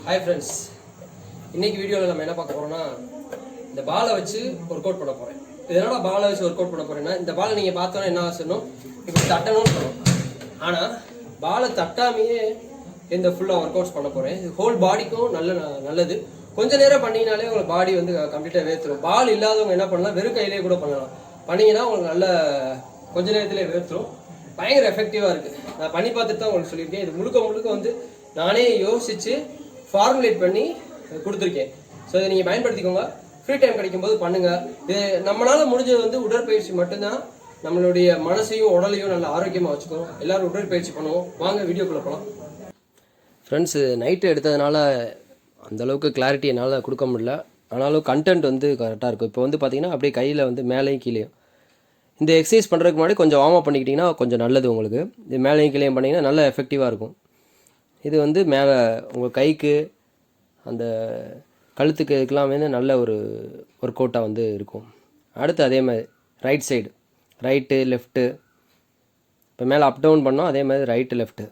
Hi friends, இன்னைக்கு வீடியோவில் நம்ம என்ன பார்க்க போறோம்னா இந்த பாலை வச்சு ஒர்க் அவுட் பண்ண போறேன். இதனால பாலை வச்சு ஒர்க் அவுட் பண்ண போறேன்னா இந்த பாலை நீங்க பார்த்தோன்னா என்ன ஆசைணும் இப்படி தட்டணும்னு சொல்லணும். ஆனா பாலை தட்டாமையே இந்த ஃபுல்லாக ஒர்க் அவுட்ஸ் பண்ண போறேன். இது ஹோல் பாடிக்கும் நல்லது. கொஞ்ச நேரம் பண்ணீங்கனாலே உங்களுக்கு பாடி வந்து கம்ப்ளீட்டாக வேர்த்துரும். பால் இல்லாதவங்க என்ன பண்ணலாம், வெறும் கையிலே கூட பண்ணலாம். பண்ணீங்கன்னா உங்களுக்கு நல்ல கொஞ்ச நேரத்திலே வேர்த்துரும். பயங்கர எஃபெக்டிவாக இருக்குது. நான் பண்ணி பார்த்துட்டு தான் உங்களுக்கு சொல்லியிருக்கேன். இது முழுக்க வந்து நானே யோசித்து ஃபார்முலேட் பண்ணி கொடுத்துருக்கேன். ஸோ இதை நீங்கள் பயன்படுத்திக்கோங்க. ஃப்ரீ டைம் கிடைக்கும்போது பண்ணுங்கள். இது நம்மளால் முடிஞ்சது வந்து உடற்பயிற்சி மட்டும்தான் நம்மளுடைய மனசையும் உடலையும் நல்லா ஆரோக்கியமாக வச்சுக்கணும். எல்லோரும் உடற்பயிற்சி பண்ணுவோம். வாங்க வீடியோக்குள்ளே போகலாம். ஃப்ரெண்ட்ஸ், நைட்டு எடுத்ததுனால அந்தளவுக்கு கிளாரிட்டி என்னால் கொடுக்க முடியல. ஆனாலும் கண்டென்ட் வந்து கரெக்டாக இருக்கும். இப்போ வந்து பார்த்திங்கன்னா அப்படியே கையில் வந்து மேலேயும் கீழேயும் இந்த எக்ஸசைஸ் பண்ணுறதுக்கு முன்னாடி கொஞ்சம் வார்ம் அப் பண்ணிக்கிட்டிங்கன்னா கொஞ்சம் நல்லது உங்களுக்கு. இது மேலேயும் கீழேயும் பண்ணிங்கன்னா நல்லா எஃபெக்டிவாக இருக்கும். இது வந்து மேலே உங்கள் கைக்கு அந்த கழுத்துக்கு இதுக்கெல்லாம் வந்து நல்ல ஒரு ஒர்க் அவுட்டாக வந்து இருக்கும். அடுத்து அதே மாதிரி ரைட் சைடு, ரைட்டு லெஃப்ட்டு, இப்போ மேலே அப் டவுன் பண்ணோம். அதே மாதிரி ரைட்டு லெஃப்ட்டு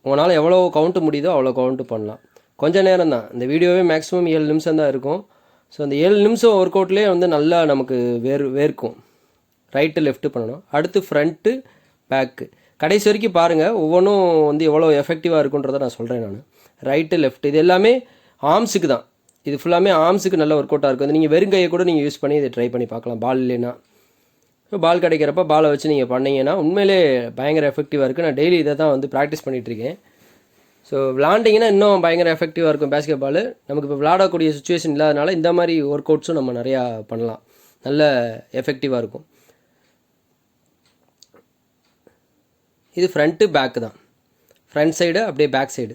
உங்களால் எவ்வளோ கவுண்ட்டு முடியுதோ அவ்வளோ கவுண்ட்டு பண்ணலாம். கொஞ்சம் நேரம் தான். இந்த வீடியோவே மேக்ஸிமம் 7 நிமிஷம் தான் இருக்கும். ஸோ அந்த 7 நிமிஷம் ஒர்க் அவுட்லேயே வந்து நல்லா நமக்கு வேர்க்கும். ரைட்டு லெஃப்ட்டு பண்ணணும். அடுத்து ஃப்ரண்ட்டு பேக்கு கடைசி வரைக்கும் பாருங்கள். ஒவ்வொன்றும் வந்து எவ்வளோ எஃபெக்டிவாக இருக்குன்றதை நான் சொல்கிறேன். நான் ரைட்டு லெஃப்ட் இது எல்லாமே ஆர்ம்ஸுக்கு தான். இது ஃபுல்லாமே ஆர்ம்ஸுக்கு நல்ல ஒர்க் அவுட்டாக இருக்கும். நீங்கள் வெறுங்கையை கூட நீங்கள் யூஸ் பண்ணி இதை ட்ரை பண்ணி பார்க்கலாம். பால் இல்லைன்னா பால் கிடைக்கிறப்ப பாலை வச்சு நீங்கள் பண்ணிங்கன்னா உண்மையிலே பயங்கர எஃபெக்டிவாக இருக்குது. நான் டெய்லி இதை தான் வந்து ப்ராக்டிஸ் பண்ணிகிட்ருக்கேன். ஸோ விளாண்டிங்கன்னா இன்னும் பயங்கர எஃபெக்டிவாக இருக்கும். பேஸ்கெட் பால் நமக்கு இப்போ விளாடக்கூடிய சுச்சுவேஷன் இல்லாதனால இந்த மாதிரி ஒர்க் அவுட்ஸும் நம்ம நிறையா பண்ணலாம். நல்ல எஃபெக்டிவாக இருக்கும். இது ஃப்ரண்ட்டு பேக்கு தான். ஃப்ரண்ட் சைடு அப்படியே பேக் சைடு.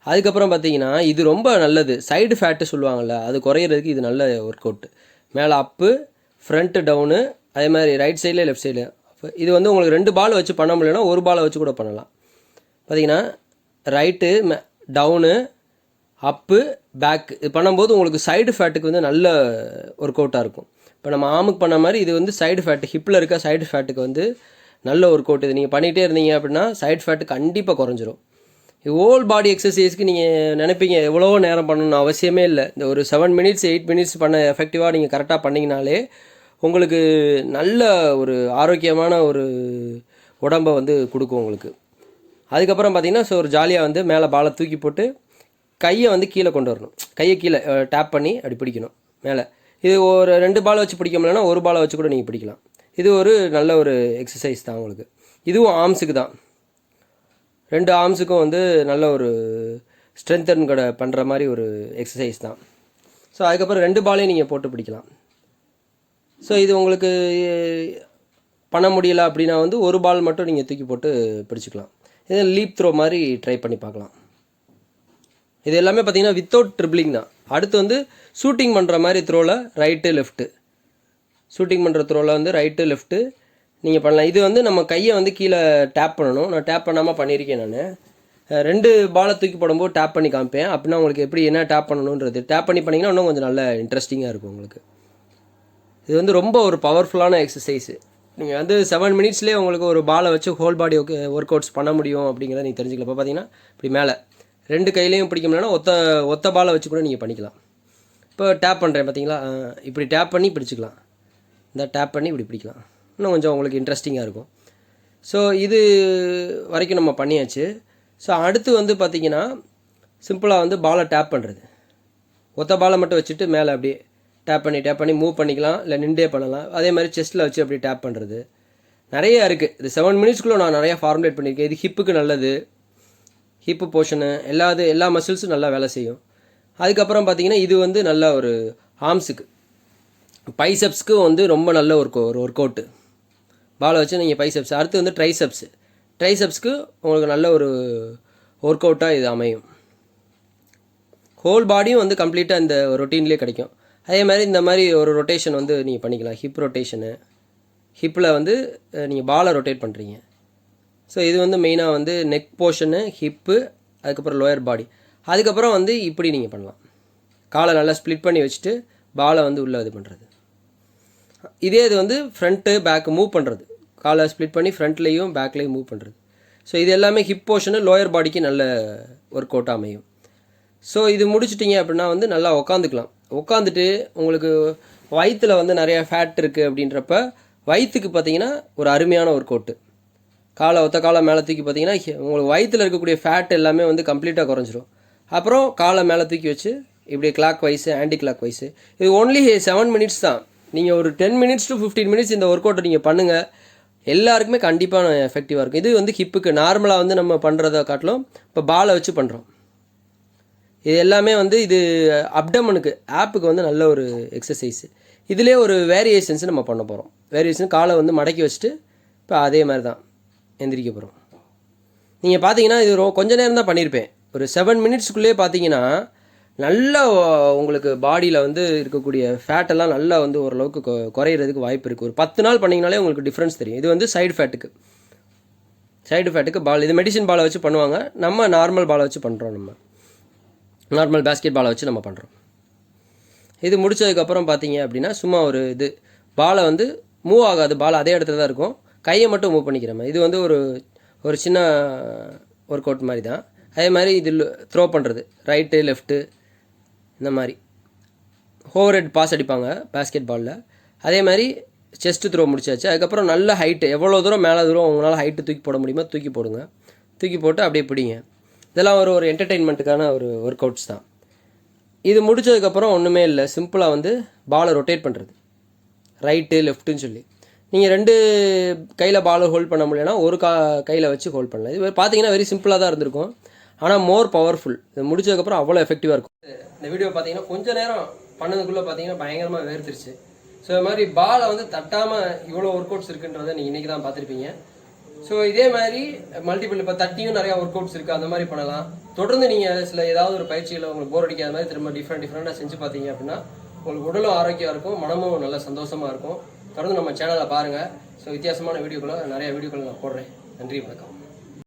அதுக்கப்புறம் பார்த்தீங்கன்னா இது ரொம்ப நல்லது. சைடு ஃபேட்டு சொல்லுவாங்கள்ல, அது குறையிறதுக்கு இது நல்ல ஒர்க் அவுட்டு. மேலே அப்பு, ஃப்ரண்ட்டு டவுனு, அதே மாதிரி ரைட் சைடில் லெஃப்ட் சைடு. இது வந்து உங்களுக்கு 2 பால் வச்சு பண்ண முடியலன்னா 1 பாலை வச்சு கூட பண்ணலாம். பார்த்தீங்கன்னா ரைட்டு டவுனு அப்பு பேக்கு இது பண்ணும்போது உங்களுக்கு சைடு ஃபேட்டுக்கு வந்து நல்ல ஒர்க் அவுட்டாக இருக்கும். இப்போ நம்ம ஆமுக்கு பண்ண மாதிரி இது வந்து சைடு ஃபேட்டு, ஹிப்பில் இருக்க சைடு ஃபேட்டுக்கு வந்து நல்ல ஒர்க் அவுட். இது நீங்கள் பண்ணிகிட்டே இருந்தீங்க அப்படின்னா சைடு ஃபேட்டு கண்டிப்பாக குறைஞ்சிரும். ஹோல் பாடி எக்ஸசைஸ்க்கு நீங்கள் நினைப்பீங்க எவ்வளோ நேரம் பண்ணணும்னு அவசியமே இல்லை. இந்த ஒரு 7 மினிட்ஸ் 8 மினிட்ஸ் பண்ண எஃபெக்டிவாக நீங்கள் கரெக்டாக பண்ணிங்கனாலே உங்களுக்கு நல்ல ஒரு ஆரோக்கியமான ஒரு உடம்பை வந்து கொடுக்கும் உங்களுக்கு. அதுக்கப்புறம் பார்த்திங்கன்னா ஸோ ஒரு ஜாலியாக வந்து மேலே பாலை தூக்கி போட்டு கையை வந்து கீழே கொண்டு வரணும். கையை கீழே டேப் பண்ணி அப்படி பிடிக்கணும் மேலே. இது ஒரு 2 பாலை வச்சு பிடிக்க முடியலன்னா 1 பாலை வச்சு கூட நீங்கள் பிடிக்கலாம். இது ஒரு நல்ல ஒரு எக்ஸசைஸ் தான் உங்களுக்கு. இதுவும் ஆர்ம்ஸுக்கு தான். 2 ஆர்ம்ஸுக்கும் வந்து நல்ல ஒரு ஸ்ட்ரென்தன் கூட பண்ணுற மாதிரி ஒரு எக்ஸசைஸ் தான். ஸோ அதுக்கப்புறம் 2 பாலையும் நீங்கள் போட்டு பிடிக்கலாம். ஸோ இது உங்களுக்கு பண்ண முடியல அப்படின்னா வந்து 1 பால் மட்டும் நீங்கள் தூக்கி போட்டு பிடிச்சிக்கலாம். இது லீப் த்ரோ மாதிரி ட்ரை பண்ணி பார்க்கலாம். இது எல்லாமே பார்த்திங்கன்னா வித்தவுட் ட்ரிபிளிங் தான். அடுத்து வந்து ஷூட்டிங் பண்ணுற மாதிரி த்ரோவில் ரைட்டு லெஃப்ட்டு, ஷூட்டிங் பண்ணுற த்ரோவில் வந்து ரைட்டு லெஃப்ட்டு நீங்கள் பண்ணலாம். இது வந்து நம்ம கையை வந்து கீழே டேப் பண்ணணும். நான் டேப் பண்ணாமல் பண்ணியிருக்கேன். நான் 2 பாலை தூக்கி போடும்போது டேப் பண்ணி காமிப்பேன். அப்படின்னா உங்களுக்கு எப்படி என்ன டேப் பண்ணணுன்றது டேப் பண்ணி பண்ணிங்கன்னா இன்னும் கொஞ்சம் நல்ல இன்ட்ரெஸ்டிங்காக இருக்கும் உங்களுக்கு. இது வந்து ரொம்ப ஒரு பவர்ஃபுல்லான எக்ஸசைஸு. நீங்கள் வந்து 7 மினிட்ஸ்லேயே உங்களுக்கு ஒரு பாலை வச்சு ஹோல் பாடி ஒர்க் அவுட்ஸ் பண்ண முடியும் அப்படிங்கிறத நீங்கள் தெரிஞ்சுக்கலாம். இப்போ பார்த்தீங்கன்னா இப்படி மேலே 2 கையிலையும் பிடிக்க முடியலன்னா ஒத்த பாலை வச்சு கூட நீங்கள் பண்ணிக்கலாம். இப்போ டேப் பண்ணுறேன் பார்த்தீங்களா, இப்படி டேப் பண்ணி பிடிச்சிக்கலாம். இந்த டேப் பண்ணி இப்படி பிடிக்கலாம். இன்னும் கொஞ்சம் உங்களுக்கு இன்ட்ரெஸ்டிங்காக இருக்கும். ஸோ இது வரைக்கும் நம்ம பண்ணியாச்சு. ஸோ அடுத்து வந்து பார்த்திங்கன்னா சிம்பிளாக வந்து பாலை டேப் பண்ணுறது. ஒத்த பாலை மட்டும் வச்சுட்டு மேலே அப்படியே டேப் பண்ணி மூவ் பண்ணிக்கலாம். இல்லை நின்றே பண்ணலாம். அதே மாதிரி செஸ்ட்டில் வச்சு அப்படி டேப் பண்ணுறது நிறையா இருக்குது. இது 7 மினிட்ஸ்க்குள்ளே நான் நிறையா ஃபார்முலேட் பண்ணியிருக்கேன். இது ஹிப்புக்கு நல்லது. ஹிப்பு போர்ஷனு எல்லா மசில்ஸும் நல்லா வேலை செய்யும். அதுக்கப்புறம் பார்த்திங்கன்னா இது வந்து நல்ல ஒரு ஆர்ம்ஸுக்கு, பைசப்ஸ்க்கு வந்து ரொம்ப நல்ல ஒரு ஒர்க் அவுட்டு. பாலை வச்சு நீங்கள் பைசப்ஸ். அடுத்து வந்து ட்ரைசப்ஸ்க்கு உங்களுக்கு நல்ல ஒரு ஒர்க் அவுட்டாக இது அமையும். ஹோல் பாடியும் வந்து கம்ப்ளீட்டாக இந்த ரொட்டீன்லேயே கிடைக்கும். அதே மாதிரி இந்த மாதிரி ஒரு ரொட்டேஷன் வந்து நீங்கள் பண்ணிக்கலாம். ஹிப் ரொட்டேஷனு, ஹிப்பில் வந்து நீங்கள் பாலை ரொட்டேட் பண்ணுறீங்க. ஸோ இது வந்து மெயினாக வந்து நெக் போர்ஷனு, ஹிப்பு, அதுக்கப்புறம் லோயர் பாடி. அதுக்கப்புறம் வந்து இப்படி நீங்கள் பண்ணலாம். காலை நல்லா ஸ்ப்ளிட் பண்ணி வச்சுட்டு பாலை வந்து உள்ளே இது பண்ணுறது. இதே இது வந்து ஃப்ரண்ட்டு பேக்கு மூவ் பண்ணுறது. காலை ஸ்ப்ளிட் பண்ணி ஃப்ரண்ட்லேயும் பேக்லேயும் மூவ் பண்ணுறது. ஸோ இது எல்லாமே ஹிப் போர்ஷனு லோயர் பாடிக்கு நல்ல ஒர்க் அவுட்டாக அமையும். ஸோ இது முடிச்சிட்டிங்க அப்படின்னா வந்து நல்லா உக்காந்துக்கலாம். உட்காந்துட்டு உங்களுக்கு வயிற்றில் வந்து நிறையா ஃபேட் இருக்குது அப்படின்றப்ப வயிற்றுக்கு பார்த்தீங்கன்னா ஒரு அருமையான ஒர்க் அவுட்டு. ஒத்த காலை மேலே தூக்கி பார்த்தீங்கன்னா உங்களுக்கு வயிற்றில் இருக்கக்கூடிய ஃபேட் எல்லாமே வந்து கம்ப்ளீட்டாக குறைஞ்சிரும். அப்புறம் காலை மேலே தூக்கி வச்சு இப்படி clock wise anti clock wise. இது ஒன்லி 7 மினிட்ஸ் தான். நீங்கள் ஒரு 10 மினிட்ஸ் டு 15 மினிட்ஸ் இந்த ஒர்க் அவுட்டை நீங்கள் பண்ணுங்கள். எல்லாருக்குமே கண்டிப்பாக எஃபெக்டிவாக இருக்கும். இது வந்து ஹிப்புக்கு நார்மலாக வந்து நம்ம பண்ணுறதை காட்டிலும் இப்போ பாலை வச்சு பண்ணுறோம். இது எல்லாமே வந்து இது அப்டமனுக்கு ஆப்புக்கு வந்து நல்ல ஒரு எக்ஸசைஸு. இதிலே ஒரு வேரியேஷன்ஸ் நம்ம பண்ண போகிறோம். வேரியேஷன் காலை வந்து மடக்கி வச்சுட்டு இப்போ அதே மாதிரி தான் எந்திரிக்க போகிறோம். நீங்கள் பார்த்தீங்கன்னா இது கொஞ்ச நேரம் தான் பண்ணியிருப்பேன். ஒரு 7 மினிட்ஸ்க்குள்ளேயே பார்த்தீங்கன்னா நல்லா உங்களுக்கு பாடியில் வந்து இருக்கக்கூடிய ஃபேட்டெல்லாம் நல்லா வந்து ஓரளவுக்கு குறையிறதுக்கு வாய்ப்பு இருக்குது. ஒரு 10 நாள் பண்ணிங்கனாலே உங்களுக்கு டிஃப்ரென்ஸ் தெரியும். இது வந்து சைடு ஃபேட்டுக்கு பால். இது மெடிசின் பாலை வச்சு பண்ணுவாங்க. நம்ம நார்மல் பாலை வச்சு பண்ணுறோம். நம்ம நார்மல் பேஸ்கெட் பாலை வச்சு நம்ம பண்ணுறோம். இது முடித்ததுக்கப்புறம் பார்த்தீங்க அப்படின்னா சும்மா ஒரு இது பாலை வந்து மூவ் ஆகாது. பால் அதே இடத்துல தான் இருக்கும். கையை மட்டும் மூவ் பண்ணிக்கிற மாதிரி. இது வந்து ஒரு சின்ன ஒர்க் அவுட் மாதிரி தான். அதே மாதிரி இது த்ரோ பண்ணுறது ரைட்டு லெஃப்ட்டு இந்த மாதிரி ஓவர் ஹெட் பாஸ் அடிப்பாங்க பேஸ்கெட் பாலில். அதே மாதிரி செஸ்ட்டு த்ரோ முடிச்சாச்சு. அதுக்கப்புறம் நல்ல ஹைட்டு எவ்வளோ தூரம் மேலே தூரம் உங்களால் ஹைட்டு தூக்கி போட முடியுமோ தூக்கி போடுங்க. தூக்கி போட்டு அப்படியே பிடிங்க. இதெல்லாம் ஒரு என்டர்டெயின்மெண்ட்டுக்கான ஒரு ஒர்க் அவுட்ஸ் தான். இது முடித்ததுக்கப்புறம் ஒன்றுமே இல்லை. சிம்பிளாக வந்து பாலை ரொட்டேட் பண்ணுறது ரைட்டு லெஃப்ட்டுன்னு சொல்லி. நீங்கள் 2 கையில் பாலை ஹோல்ட் பண்ண முடியலன்னா ஒரு கையில் வச்சு ஹோல்ட் பண்ணலாம். இது பார்த்தீங்கன்னா வெரி சிம்பிளாக தான் இருந்திருக்கும். ஆனால் மோர் பவர்ஃபுல். இது முடிச்சதுக்கப்புறம் அவ்வளோ எஃபெக்டிவாக இருக்கும். இந்த வீடியோ பார்த்தீங்கன்னா கொஞ்சம் நேரம் பண்ணதுக்குள்ளே பார்த்தீங்கன்னா பயங்கரமாக வேர்த்துருச்சு. ஸோ இது மாதிரி பாலை வந்து தட்டாமல் இவ்வளோ ஒர்க் அவுட்ஸ் இருக்குன்றதை நீங்கள் இன்றைக்கி தான் பார்த்துருப்பீங்க. ஸோ இதே மாதிரி மல்டிபிள் இப்போ தட்டியும் நிறையா ஒர்க் அவுட்ஸ் இருக்குது. அந்த மாதிரி பண்ணலாம். தொடர்ந்து நீங்கள் சில ஏதாவது ஒரு பயிற்சிகளை உங்களுக்கு போர் அடிக்காத மாதிரி திரும்ப டிஃப்ரெண்ட்டாக செஞ்சு பார்த்தீங்க அப்படின்னா உங்களுக்கு உடலும் ஆரோக்கியம் இருக்கும், மனமும் நல்ல சந்தோஷமாக இருக்கும். தொடர்ந்து நம்ம சேனலை பாருங்கள். ஸோ வித்தியாசமான வீடியோக்களை நிறையா வீடியோக்களை நான் போடுறேன். நன்றி, வணக்கம்.